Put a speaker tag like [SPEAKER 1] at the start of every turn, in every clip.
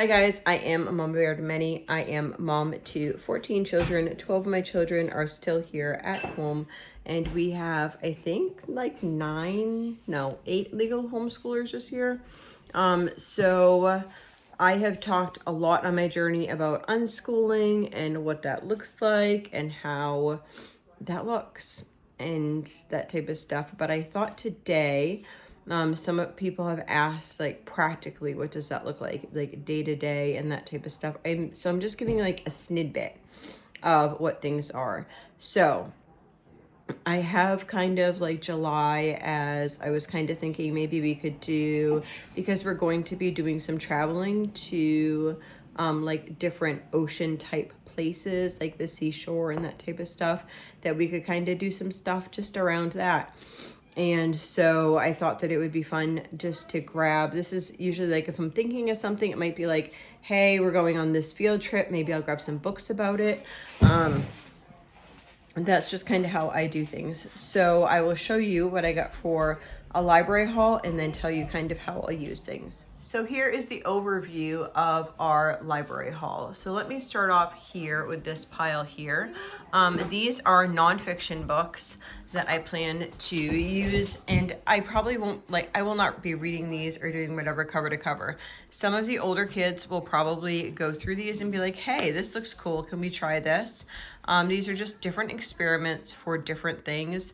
[SPEAKER 1] Hi guys, I am a mom bear to many. I am mom to 14 children. 12 of my children are still here at home, and we have, I think, like 8 legal homeschoolers this year. So I have talked a lot on my journey about unschooling and what that looks like and how that looks and that type of stuff. But I thought today, some people have asked, like, practically, what does that look like day to day and that type of stuff. So I'm just giving like a snippet of what things are. So I have kind of like July, as I was kind of thinking maybe we could do, because we're going to be doing some traveling to like different ocean type places, like the seashore and that type of stuff, that we could kind of do some stuff just around that. And so I thought that it would be fun just to grab, this is usually like if I'm thinking of something, it might be like, hey, we're going on this field trip, maybe I'll grab some books about it. And that's just kind of how I do things. So I will show you what I got for a library haul and then tell you kind of how I'll use things. So here is the overview of our library haul. So let me start off here with this pile here. These are nonfiction books that I plan to use, and I probably won't, I will not be reading these or doing whatever cover to cover. Some of the older kids will probably go through these and be like, hey, this looks cool, can we try this? These are just different experiments for different things.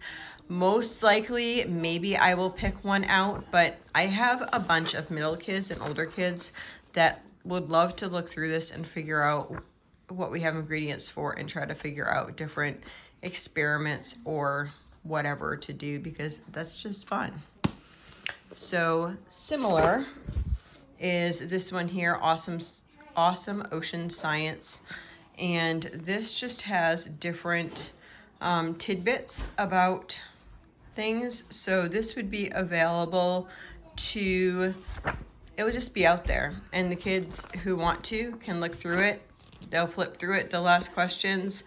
[SPEAKER 1] Most likely, maybe I will pick one out, but I have a bunch of middle kids and older kids that would love to look through this and figure out what we have ingredients for and try to figure out different experiments or whatever to do, because that's just fun. So similar is this one here, Awesome Ocean Science. And this just has different tidbits about things. So this would be available to, it would just be out there, and the kids who want to can look through it. They'll flip through it, they'll ask questions.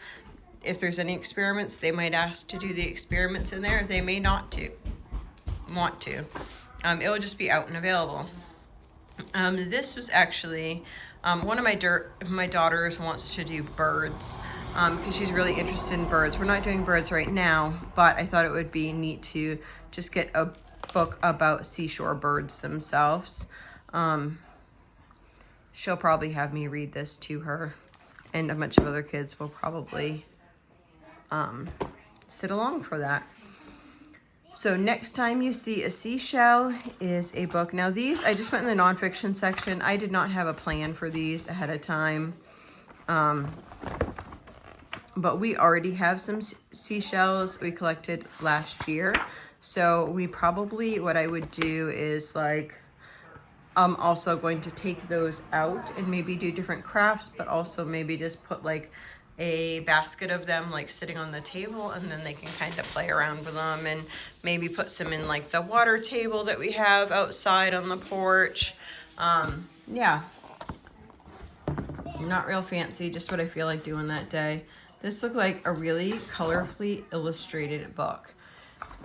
[SPEAKER 1] If there's any experiments, they might ask to do the experiments in there. They may not want to. It will just be out and available. This was actually, one of my daughters wants to do birds, because she's really interested in birds. We're not doing birds right now, but I thought it would be neat to just get a book about seashore birds themselves. She'll probably have me read this to her, and a bunch of other kids will probably sit along for that. So Next Time You See a Seashell is a book. Now these, I just went in the nonfiction section. I did not have a plan for these ahead of time. But we already have some seashells we collected last year. So we probably, what I would do is like, I'm also going to take those out and maybe do different crafts, but also maybe just put like a basket of them like sitting on the table, and then they can kind of play around with them, and maybe put some in like the water table that we have outside on the porch. Yeah, not real fancy, just what I feel like doing that day. This looked like a really colorfully illustrated book,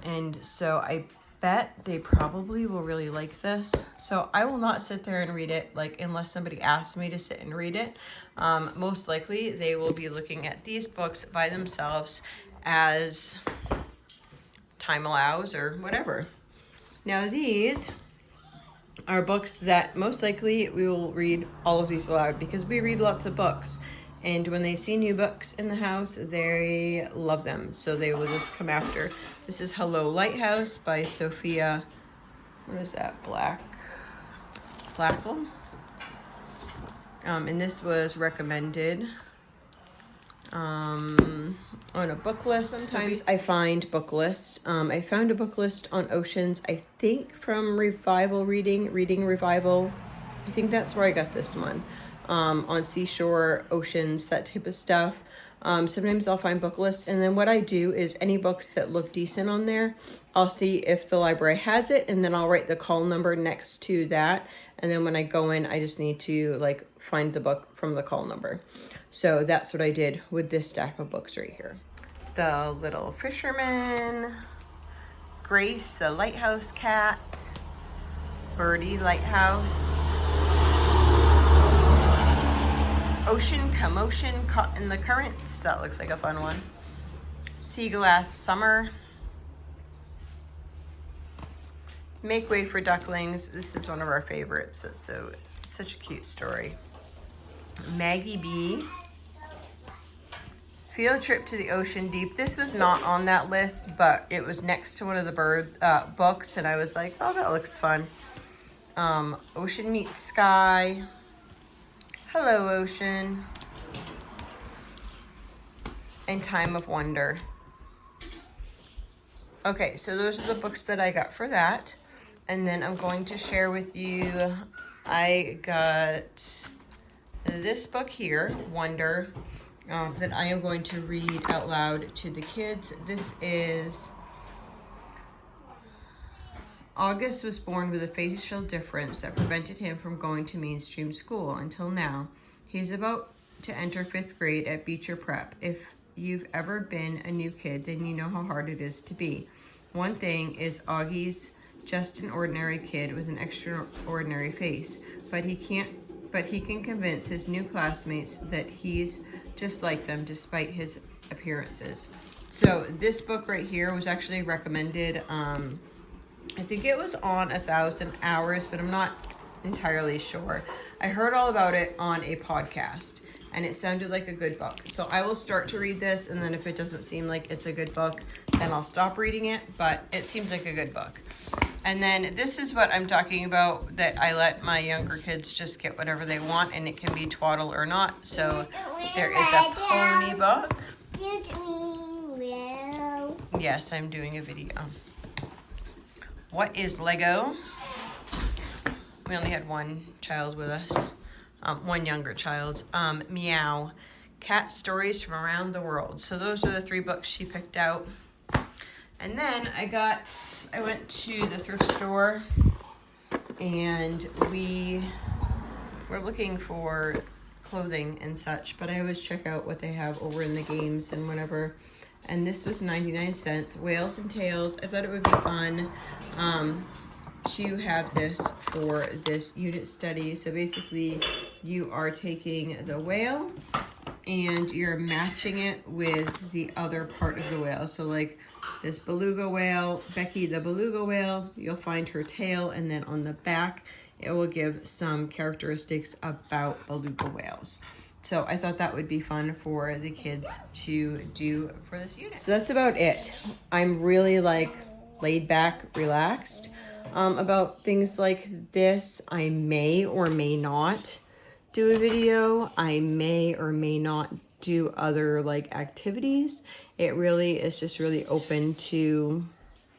[SPEAKER 1] and so I bet they probably will really like this. So I will not sit there and read it, like, unless somebody asks me to sit and read it. Most likely they will be looking at these books by themselves as time allows or whatever. Now these are books that most likely we will read all of these aloud, because we read lots of books. And when they see new books in the house, they love them. So they will just come after. This is Hello Lighthouse by Sophia, what is that, Blackle? And this was recommended on a book list. Sometimes I find book lists. I found a book list on oceans, I think from Revival Reading Revival. I think that's where I got this one. On seashore, oceans, that type of stuff. Sometimes I'll find book lists, and then what I do is any books that look decent on there, I'll see if the library has it, and then I'll write the call number next to that, and then when I go in, I just need to like find the book from the call number. So that's what I did with this stack of books right here. The Little Fisherman, Grace the Lighthouse Cat, Birdie Lighthouse, Ocean Commotion Caught in the Currents. That looks like a fun one. Sea Glass Summer. Make Way for Ducklings. This is one of our favorites. It's such a cute story. Maggie B. Field Trip to the Ocean Deep. This was not on that list, but it was next to one of the bird books, and I was like, oh, that looks fun. Ocean Meets Sky. Hello, Ocean. And Time of Wonder. Okay, so those are the books that I got for that. And then I'm going to share with you, I got this book here, Wonder, that I am going to read out loud to the kids. This is August was born with a facial difference that prevented him from going to mainstream school until now. He's about to enter 5th grade at Beecher Prep. If you've ever been a new kid, then you know how hard it is to be. One thing is Augie's just an ordinary kid with an extraordinary face, but he can convince his new classmates that he's just like them despite his appearances. So this book right here was actually recommended, I think it was on 1,000 Hours, but I'm not entirely sure. I heard all about it on a podcast, and it sounded like a good book. So I will start to read this, and then if it doesn't seem like it's a good book, then I'll stop reading it, but it seems like a good book. And then this is what I'm talking about, that I let my younger kids just get whatever they want, and it can be twaddle or not. So there is a pony book. Yes, I'm doing a video. What is Lego? We only had one child with us, one younger child. Meow, Cat Stories from Around the World. So those are the 3 books she picked out. And then I went to the thrift store, and we were looking for clothing and such, but I always check out what they have over in the games and whatever. And this was 99 cents, Whales and Tales. I thought it would be fun to have this for this unit study. So basically you are taking the whale and you're matching it with the other part of the whale. So like this beluga whale, Becky the beluga whale, you'll find her tail, and then on the back it will give some characteristics about beluga whales. So I thought that would be fun for the kids to do for this unit. So that's about it. I'm really like laid back, relaxed about things like this. I may or may not do a video. I may or may not do other like activities. It really is just really open to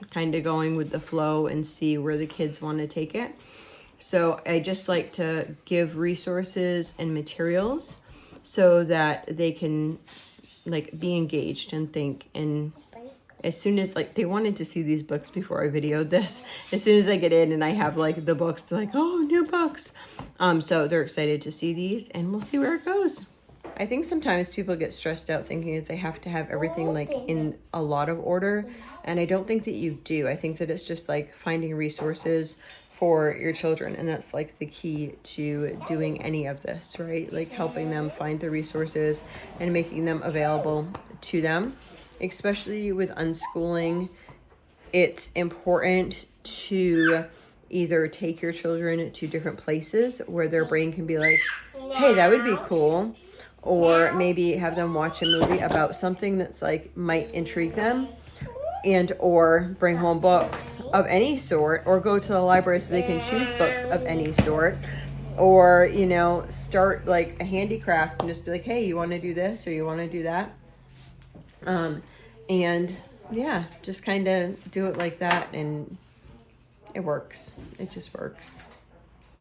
[SPEAKER 1] kind of going with the flow and see where the kids want to take it. So I just like to give resources and materials so that they can like be engaged and think. And as soon as like they wanted to see these books before I videoed this, as soon as I get in and I have like the books, they're like, oh, new books. So they're excited to see these, and we'll see where it goes. I think sometimes people get stressed out thinking that they have to have everything like in a lot of order, and I don't think that you do. I think that it's just like finding resources for your children, and that's like the key to doing any of this, right? Like helping them find the resources and making them available to them. Especially with unschooling, it's important to either take your children to different places where their brain can be like, hey, that would be cool. Or maybe have them watch a movie about something that's like might intrigue them, and or bring home books of any sort, or go to the library so they can choose books of any sort, or, you know, start like a handicraft and just be like, hey, you want to do this or you want to do that? And yeah, just kind of do it like that, and it works. It just works.